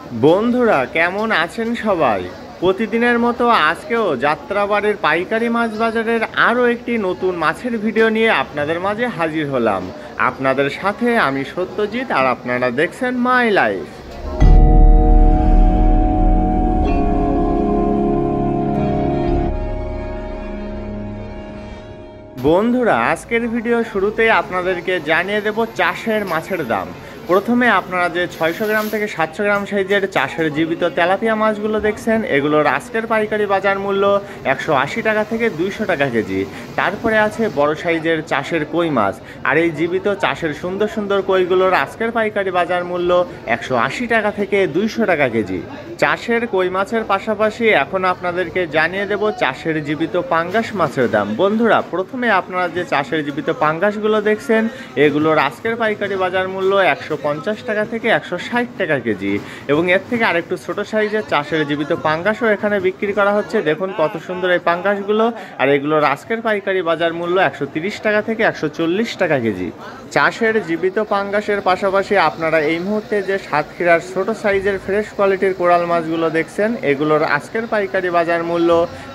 বন্ধুরা কেমন আছেন সবাই? প্রতিদিনের মতো আজকেও যাত্রাবাড়ির পাইকারি মাছ বাজারের আরও একটি নতুন মাছের ভিডিও নিয়ে আপনাদের মাঝে হাজির হলাম। আপনাদের সাথে আমি সত্যজিৎ, আর আপনারা দেখছেন মাই লাইফ। বন্ধুরা আজকের ভিডিও শুরুতেই আপনাদেরকে জানিয়ে দেব চাষের মাছের দাম। প্রথমে আপনারা যে 600 গ্রাম থেকে 700 গ্রাম সাইজের চাষের জীবিত তেলাপিয়া মাছগুলো দেখছেন, এগুলোর আজকের পাইকারি বাজার মূল্য 180 টাকা থেকে 200 টাকা কেজি। তারপরে আছে বড় সাইজের চাষের কই মাছ, আর এই জীবিত চাষের সুন্দর সুন্দর কইগুলোর আজকের পাইকারি বাজার মূল্য 180 টাকা থেকে 200 টাকা কেজি। চাষের কই মাছের পাশাপাশি এখন আপনাদেরকে জানিয়ে দেব চাষের জীবিত পাঙ্গাস মাছের দাম। বন্ধুরা প্রথমে আপনারা যে চাষের জীবিত পাঙ্গাসগুলো দেখছেন, এগুলোর আজকের পাইকারি বাজার মূল্য 150 টাকা থেকে 160 টাকা কেজি। এবং এর থেকে আরেকটু ছোট সাইজের চাষের জীবিত পাঙ্গাসও এখানে বিক্রি করা হচ্ছে। দেখুন কত সুন্দর এই পাঙ্গাসগুলো, আর এগুলোর আজকের পাইকারি বাজার মূল্য 130 টাকা থেকে 140 টাকা কেজি। চাষের জীবিত পাঙ্গাসের পাশাপাশি আপনারা এই মুহূর্তে যে সাতক্ষীরার ছোট সাইজের ফ্রেশ কোয়ালিটির কোরাল মাছগুলো দেখছেন, এগুলোর আজকের পাইকারি বাজার মূল্য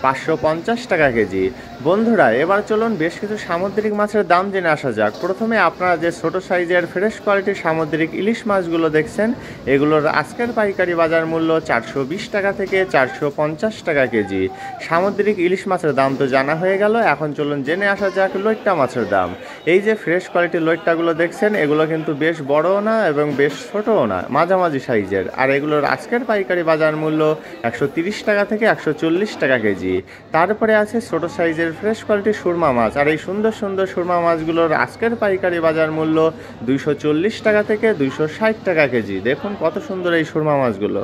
550 টাকা কেজি। বন্ধুরা এবার চলুন বেশ কিছু সামুদ্রিক মাছের দাম জেনে আসা যাক। প্রথমে আপনারা যে ছোট সাইজের ফ্রেশ কোয়ালিটির সামুদ্রিক ইলিশ মাছগুলো দেখছেন, এগুলোর আজকের পাইকারি বাজার মূল্য 420 টাকা থেকে 450 টাকা কেজি। সামুদ্রিক ইলিশ মাছের দাম তো জানা হয়ে গেল, এখন চলুন জেনে আসা যাক লইট্টা মাছের দাম। এই যে ফ্রেশ কোয়ালিটির লইট্টাগুলো দেখছেন, এগুলো কিন্তু বেশ বড়ও না এবং বেশ ছোটও না, মাঝামাঝি সাইজের, আর এগুলোর আজকের পাইকারি বাজার মূল্য 130 টাকা থেকে 140 টাকা কেজি। তারপরে আছে ছোট সাইজের ফ্রেশ কোয়ালিটির সুরমা মাছ, আর এই সুন্দর সুন্দর সুরমা মাছগুলোর আজকের পাইকারি বাজার মূল্য 240 টাকা থেকে 260 টাকা কেজি। দেখুন কত সুন্দর এই সুরমা মাছগুলো।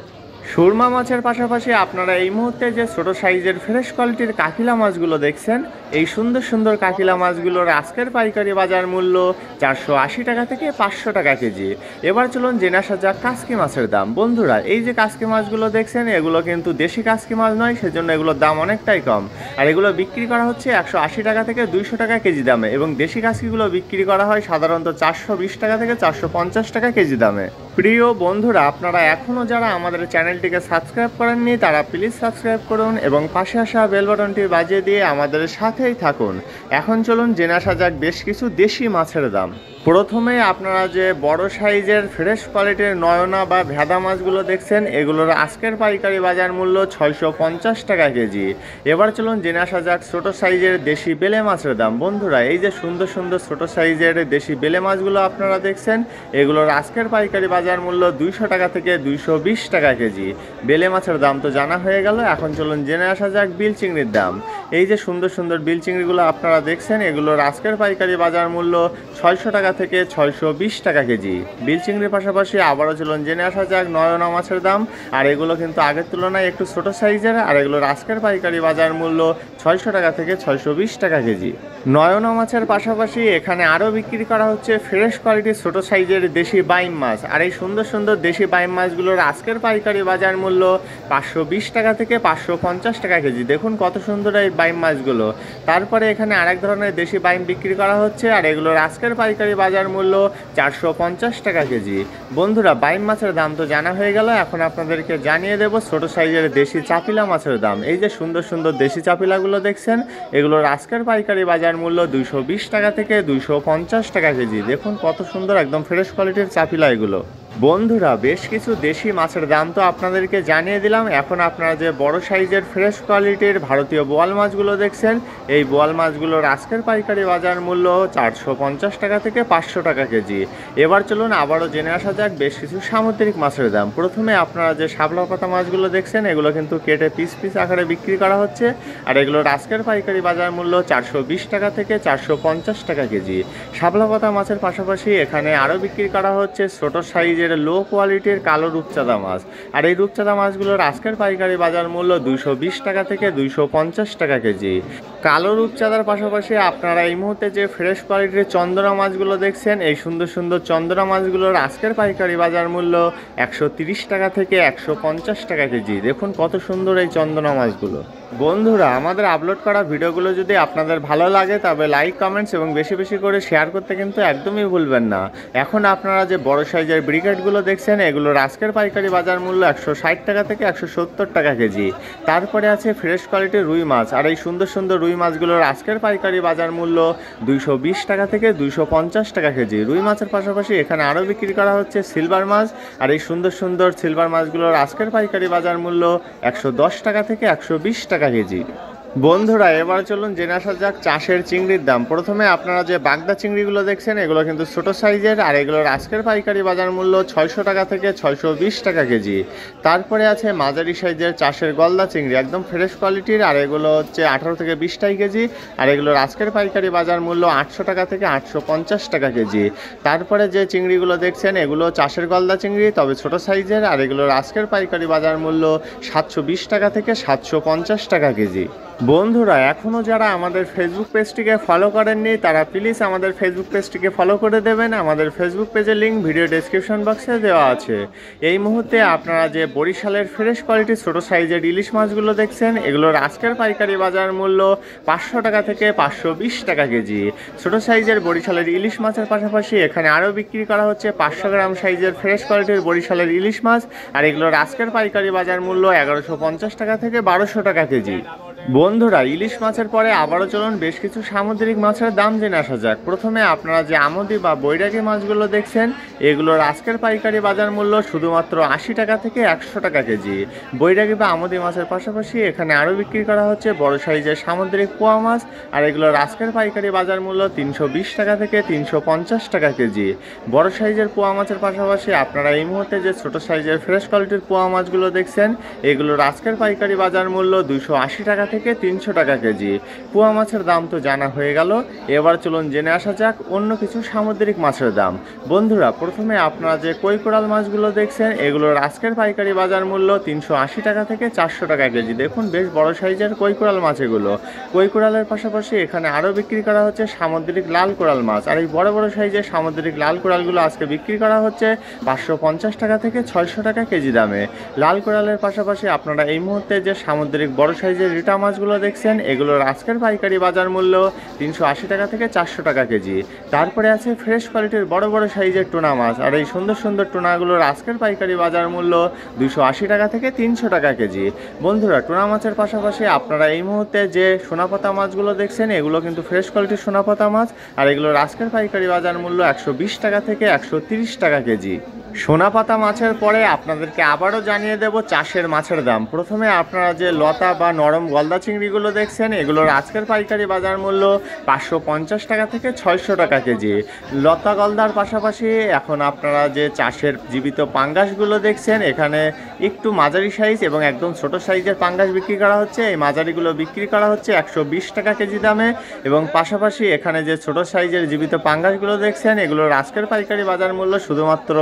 সুরমা মাছের পাশাপাশি আপনারা এই মুহূর্তে যে ছোট সাইজের ফ্রেশ কোয়ালিটির কাকিলা মাছগুলো দেখছেন, এই সুন্দর সুন্দর কাকিলা মাছগুলোর আজকের পাইকারি বাজার মূল্য 480 টাকা থেকে 500 টাকা কেজি। এবার চলুন জেনে আসা যাক কাসকি মাছের দাম। বন্ধুরা এই যে কাসকি মাছগুলো দেখছেন, এগুলো কিন্তু দেশি কাসকি মাছ নয়, সেজন্য এগুলোর দাম অনেকটাই কম, আর এগুলো বিক্রি করা হচ্ছে 180 টাকা থেকে 200 টাকা কেজি দামে। এবং দেশি কাসকিগুলো বিক্রি করা হয় সাধারণত 420 টাকা থেকে 450 টাকা কেজি দামে। প্রিয় বন্ধুরা আপনারা এখনও যারা আমাদের চ্যানেলটিকে সাবস্ক্রাইব করেননি, তারা প্লিজ সাবস্ক্রাইব করুন এবং পাশে আসা বেল বাটনটি বাজিয়ে দিয়ে আমাদের সাথেই থাকুন। এখন চলুন জেনে আসা যাক বেশ কিছু দেশি মাছের দাম। প্রথমে আপনারা যে বড় সাইজের ফ্রেশ কোয়ালিটির নয়না বা ভেদা মাছগুলো দেখছেন, এগুলোর আজকের পাইকারি বাজার মূল্য 650 টাকা কেজি। এবার চলুন জেনে আসা যাক ছোট সাইজের দেশি বেলে মাছের দাম। বন্ধুরা এই যে সুন্দর সুন্দর ছোট সাইজের দেশি বেলে মাছগুলো আপনারা দেখছেন, এগুলোর আজকের পাইকারি বাজার মূল্য 200 টাকা থেকে 220 টাকা কেজি। বেলে মাছের দাম তো জানা হয়ে গেল, এখন চলুন জেনে আসা যাক বিল চিংড়ির দাম। এই যে সুন্দর সুন্দর বিল চিংড়িগুলো আপনারা দেখছেন, এগুলোর আজকের পাইকারি বাজার মূল্য 600 টাকা থেকে 620 টাকা কেজি। বিল চিংড়ির পাশাপাশি আবারও চলুন জেনে আসা যাক নয়না মাছের দাম, আর এগুলো কিন্তু আগের তুলনায় একটু ছোট সাইজের, আর এগুলোর আজকের পাইকারি বাজার মূল্য 600 টাকা থেকে 620 টাকা কেজি। নয়না মাছের পাশাপাশি এখানে আরও বিক্রি করা হচ্ছে ফ্রেশ কোয়ালিটির ছোট সাইজের দেশি বাইম মাছ, আর এই সুন্দর সুন্দর দেশি বাইম মাছগুলোর আজকের পাইকারি বাজার মূল্য 520 টাকা থেকে 550 টাকা কেজি। দেখুন কত সুন্দর এই বাইম মাছগুলো। তারপরে এখানে আরেক ধরনের দেশি বাইম বিক্রি করা হচ্ছে, আর এগুলোর আজকের পাইকারি বাজার মূল্য 450 টাকা কেজি। বন্ধুরা বাইম মাছের দাম তো জানা হয়ে গেল, এখন আপনাদেরকে জানিয়ে দেব ছোট সাইজের দেশি চাপিলা মাছের দাম। এই যে সুন্দর সুন্দর দেশি চাপিলাগুলো দেখছেন, এগুলোর আজকের পাইকারি বাজার মূল্য 220 টাকা থেকে 250 টাকা কেজি। দেখুন কত সুন্দর একদম ফ্রেশ কোয়ালিটির চাপিলা এগুলো। বন্ধুরা বেশ কিছু দেশি মাছের দাম তো আপনাদেরকে জানিয়ে দিলাম, এখন আপনারা যে বড় সাইজের ফ্রেশ কোয়ালিটির ভারতীয় বোয়াল মাছগুলো দেখছেন, এই বোয়াল মাছগুলোর আজকের পাইকারি বাজার মূল্য 450 টাকা থেকে 500 টাকা কেজি। এবার চলুন আবারও জেনে আসা যাক বেশ কিছু সামুদ্রিক মাছের দাম। প্রথমে আপনারা যে শাপলা পাতা মাছগুলো দেখছেন, এগুলো কিন্তু কেটে পিস পিস আকারে বিক্রি করা হচ্ছে, আর এগুলোর আজকের পাইকারি বাজার মূল্য 420 টাকা থেকে 450 টাকা কেজি। শাপলা পাতা মাছের পাশাপাশি এখানে আরও বিক্রি করা হচ্ছে ছোট সাইজের লো কোয়ালিটির কালো রূপচাঁদা মাছ, আর এই রূপচাঁদা মাছগুলোর আজকের পাইকারি বাজার মূল্য 220 টাকা থেকে 250 টাকা কেজি। কালো রূপচাঁদার পাশাপাশি আপনারা এই মুহূর্তে যে ফ্রেশ কোয়ালিটির চন্দনা মাছগুলো দেখছেন, এই সুন্দর সুন্দর চন্দনা মাছগুলোর আজকের পাইকারি বাজার মূল্য 130 টাকা থেকে 150 টাকা কেজি। দেখুন কত সুন্দর এই চন্দনা মাছগুলো। বন্ধুরা, আমাদের আপলোড করা ভিডিওগুলো যদি আপনাদের ভালো লাগে তবে লাইক, কমেন্টস এবং বেশি বেশি করে শেয়ার করতে কিন্তু একদমই ভুলবেন না। এখন আপনারা যে বড় সাইজের ব্রিকেটগুলো দেখছেন, এগুলোর আজকের পাইকারি বাজার মূল্য 160 টাকা থেকে 170 টাকা কেজি। তারপরে আছে ফ্রেশ কোয়ালিটির রুই মাছ, আর এই সুন্দর সুন্দর রুই মাছগুলোর আজকের পাইকারি বাজার মূল্য 220 টাকা থেকে 250 টাকা কেজি। রুই মাছের পাশাপাশি এখানে আরও বিক্রি করা হচ্ছে সিলভার মাছ, আর এই সুন্দর সুন্দর সিলভার মাছগুলোর আজকের পাইকারি বাজার মূল্য 110 টাকা থেকে 120 টাকা কেজি। বন্ধুরা, এবার চলুন জেনে আসা যাক চাষের চিংড়ির দাম। প্রথমে আপনারা যে বাগদা চিংড়িগুলো দেখছেন, এগুলো কিন্তু ছোট সাইজের, আর এগুলোর আজকের পাইকারি বাজার মূল্য 600 টাকা থেকে 620 টাকা কেজি। তারপরে আছে মাঝারি সাইজের চাষের গলদা চিংড়ি, একদম ফ্রেশ কোয়ালিটির, আর এগুলো হচ্ছে 18 থেকে 20 টাকা কেজি, আর এগুলোর আজকের পাইকারি বাজার মূল্য 800 টাকা থেকে 850 টাকা কেজি। তারপরে যে চিংড়িগুলো দেখছেন, এগুলো চাষের গলদা চিংড়ি, তবে ছোট সাইজের, আর এগুলোর আজকের পাইকারি বাজার মূল্য 720 টাকা থেকে 750 টাকা কেজি। বন্ধুরা, এখনও যারা আমাদের ফেসবুক পেজটিকে ফলো করেননি তারা প্লিজ আমাদের ফেসবুক পেজটিকে ফলো করে দেবেন। আমাদের ফেসবুক পেজের লিঙ্ক ভিডিও ডেসক্রিপশন বক্সে দেওয়া আছে। এই মুহূর্তে আপনারা যে বরিশালের ফ্রেশ কোয়ালিটির ছোটো সাইজের ইলিশ মাছগুলো দেখছেন, এগুলোর আজকের পাইকারি বাজার মূল্য 500 টাকা থেকে 520 টাকা কেজি। ছোটো সাইজের বরিশালের ইলিশ মাছের পাশাপাশি এখানে আরও বিক্রি করা হচ্ছে 500 গ্রাম সাইজের ফ্রেশ কোয়ালিটির বরিশালের ইলিশ মাছ, আর এগুলোর আজকের পাইকারি বাজার মূল্য 1150 টাকা থেকে 1200 টাকা কেজি। বন্ধুরা, ইলিশ মাছের পরে আবারও চলুন বেশ কিছু সামুদ্রিক মাছের দাম জেনে আসা যাক। প্রথমে আপনারা যে আমুদি বা বৈরাগী মাছগুলো দেখছেন, এগুলোর আজকের পাইকারি বাজার মূল্য শুধুমাত্র 80 টাকা থেকে 100 টাকা কেজি। বৈরাগী বা আমুদি মাছের পাশাপাশি এখানে আরও বিক্রি করা হচ্ছে বড় সাইজের সামুদ্রিক পোয়া মাছ, আর এগুলোর আজকের পাইকারি বাজার মূল্য 320 টাকা থেকে 350 টাকা কেজি। বড় সাইজের পোয়া মাছের পাশাপাশি আপনারা এই মুহূর্তে যে ছোট সাইজের ফ্রেশ কোয়ালিটির পোয়া মাছগুলো দেখছেন, এগুলোর আজকের পাইকারি বাজার মূল্য 280 টাকা থেকে 300 টাকা কেজি। পোয়া মাছের দাম তো জানা হয়ে গেল, এবার চলুন জেনে আসা যাক অন্য কিছু সামুদ্রিক মাছের দাম। বন্ধুরা, প্রথমে আপনারা যে কই কোরাল মাছগুলো দেখছেন, এগুলোর আজকের পাইকারি বাজার মূল্য 380 টাকা থেকে 400 টাকা কেজি। দেখুন বেশ বড় সাইজের কই কোরাল মাছ এগুলো। কই কোরালের পাশাপাশি এখানে আরও বিক্রি করা হচ্ছে সামুদ্রিক লাল কোরাল মাছ, আর এই বড় বড় সাইজের সামুদ্রিক লাল কোরালগুলো আজকে বিক্রি করা হচ্ছে 550 টাকা থেকে 600 টাকা কেজি দামে। লাল কোরালের পাশাপাশি আপনারা এই মুহূর্তে যে সামুদ্রিক বড় সাইজের রিটা মাছগুলো দেখছেন, এগুলোর আজকের পাইকারি বাজার মূল্য 380 টাকা থেকে 400 টাকা কেজি। তারপরে আছে ফ্রেশ কোয়ালিটির বড় বড় সাইজের টুনা মাছ, আর এই সুন্দর সুন্দর টুনাগুলোর আজকের পাইকারি বাজার মূল্য 280 টাকা থেকে 300 টাকা কেজি। বন্ধুরা, টুনা মাছের পাশাপাশি আপনারা এই মুহূর্তে যে সোনাপাতা মাছগুলো দেখছেন, এগুলো কিন্তু ফ্রেশ কোয়ালিটির সোনাপাতা মাছ, আর এগুলোর আজকের পাইকারি বাজার মূল্য 120 টাকা থেকে 130 টাকা কেজি। সোনাপাতা মাছের পরে আপনাদেরকে আবারও জানিয়ে দেব চাষের মাছের দাম। প্রথমে আপনারা যে লতা বা নরম গলদা চিংড়িগুলো দেখছেন, এগুলোর আজকের পাইকারি বাজার মূল্য 550 টাকা থেকে 600 টাকা কেজি। লতা গলদার পাশাপাশি এখন আপনারা যে চাষের জীবিত পাঙ্গাসগুলো দেখছেন, এখানে একটু মাঝারি সাইজ এবং একদম ছোট সাইজের পাঙ্গাস বিক্রি করা হচ্ছে। এই মাঝারিগুলো বিক্রি করা হচ্ছে 120 টাকা কেজি দামে, এবং পাশাপাশি এখানে যে ছোট সাইজের জীবিত পাঙ্গাসগুলো দেখছেন, এগুলোর আজকের পাইকারি বাজার মূল্য শুধুমাত্র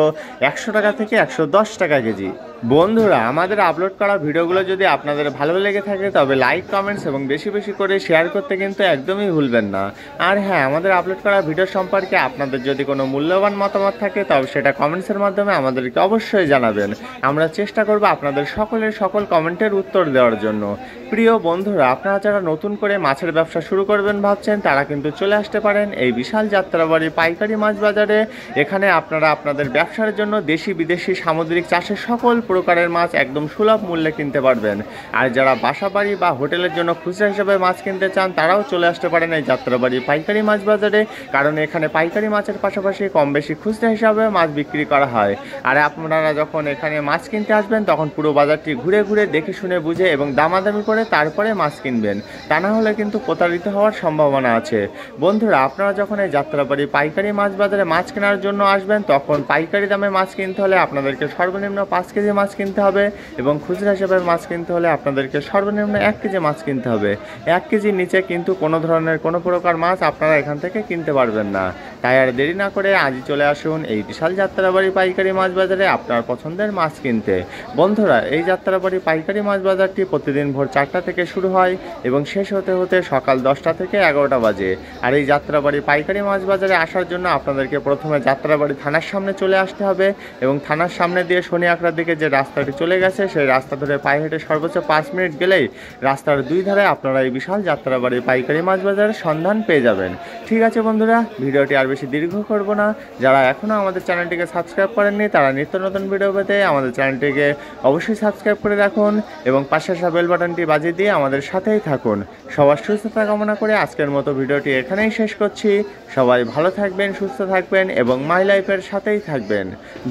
100 টাকা থেকে 110 টাকা কেজি। বন্ধুরা, আমাদের আপলোড করা ভিডিওগুলো যদি আপনাদের ভালো লেগে থাকে তবে লাইক, কমেন্টস এবং বেশি বেশি করে শেয়ার করতে কিন্তু একদমই ভুলবেন না। আর হ্যাঁ, আমাদের আপলোড করা ভিডিও সম্পর্কে আপনাদের যদি কোনো মূল্যবান মতামত থাকে তবে সেটা কমেন্টসের মাধ্যমে আমাদেরকে অবশ্যই জানাবেন। আমরা চেষ্টা করব আপনাদের সকলের সকল কমেন্টের উত্তর দেওয়ার জন্য। প্রিয় বন্ধুরা, আপনারা যারা নতুন করে মাছের ব্যবসা শুরু করবেন ভাবছেন, তারা কিন্তু চলে আসতে পারেন এই বিশাল যাত্রাবাড়ি পাইকারি মাছ বাজারে। এখানে আপনারা আপনাদের ব্যবসার জন্য দেশি বিদেশি সামুদ্রিক চাষের সকল প্রকারের মাছ একদম সুলভ মূল্যে কিনতে পারবেন। আর যারা বাসাবাড়ি বা হোটেলের জন্য খুচরা হিসেবে মাছ কিনতে চান, তারাও চলে আসতে পারেন এই যাত্রাবাড়ি পাইকারি মাছ বাজারে, কারণ এখানে পাইকারি মাছের পাশাপাশি কম বেশি খুচরা হিসাবে মাছ বিক্রি করা হয়। আর আপনারা যখন এখানে মাছ কিনতে আসবেন, তখন পুরো বাজারটি ঘুরে ঘুরে দেখে শুনে বুঝে এবং দামাদামি করে তারপরে মাছ কিনবেন, তা না হলে কিন্তু প্রতারিত হওয়ার সম্ভাবনা আছে। বন্ধুরা, আপনারা যখন এই যাত্রাবাড়ি পাইকারি মাছ বাজারে মাছ কেনার জন্য আসবেন, তখন পাইকারি দামে মাছ কিনতে হলে আপনাদেরকে সর্বনিম্ন 5 কেজি মাছ কিনতে হবে, এবং খুচরা হিসেবে মাছ কিনতে হলে আপনাদেরকে সর্বনিম্ন 1 কেজি মাছ কিনতে হবে। 1 কেজির নিচে কিন্তু কোনো ধরনের কোনো প্রকার মাছ আপনারা এখান থেকে কিনতে পারবেন না। তাই আর দেরি না করে আজই চলে আসুন এই বিশাল যাত্রাবাড়ি পাইকারি মাছ বাজারে আপনার পছন্দের মাছ কিনতে। বন্ধুরা, এই যাত্রাবাড়ি পাইকারি মাছ বাজারটি প্রতিদিন ভোর 4 4টা থেকে শুরু হয় এবং শেষ হতে হতে সকাল 10টা থেকে 11টা বাজে। আর এই যাত্রাবাড়ি পাইকারি মাছ বাজারে আসার জন্য আপনাদেরকে প্রথমে যাত্রাবাড়ি থানার সামনে চলে আসতে হবে এবং থানার সামনে দিয়ে শনি আখড়ার দিকে যে রাস্তাটি চলে গেছে সেই রাস্তা ধরে পায়ে হেঁটে সর্বোচ্চ 5 মিনিট গেলেই রাস্তার দুই ধারে আপনারা এই বিশাল যাত্রাবাড়ি পাইকারি মাছ বাজারের সন্ধান পেয়ে যাবেন। ঠিক আছে বন্ধুরা, ভিডিওটি আর বেশি দীর্ঘ করব না। যারা এখনও আমাদের চ্যানেলটিকে সাবস্ক্রাইব করেননি তারা নিত্য নতুন ভিডিও পেতে আমাদের চ্যানেলটিকে অবশ্যই সাবস্ক্রাইব করে রাখুন এবং পাশে আসা বেল বাটনটি বাজিয়ে দিয়ে আমাদের সাথেই থাকুন। সবার সুস্থতা কামনা করে আজকের মতো ভিডিওটি এখানেই শেষ করছি। সবাই ভালো থাকবেন, সুস্থ থাকবেন এবং মাই লাইফের সাথেই থাকবেন।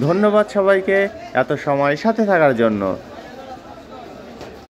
ধন্যবাদ সবাইকে এত সময় সাথে থাকার জন্য।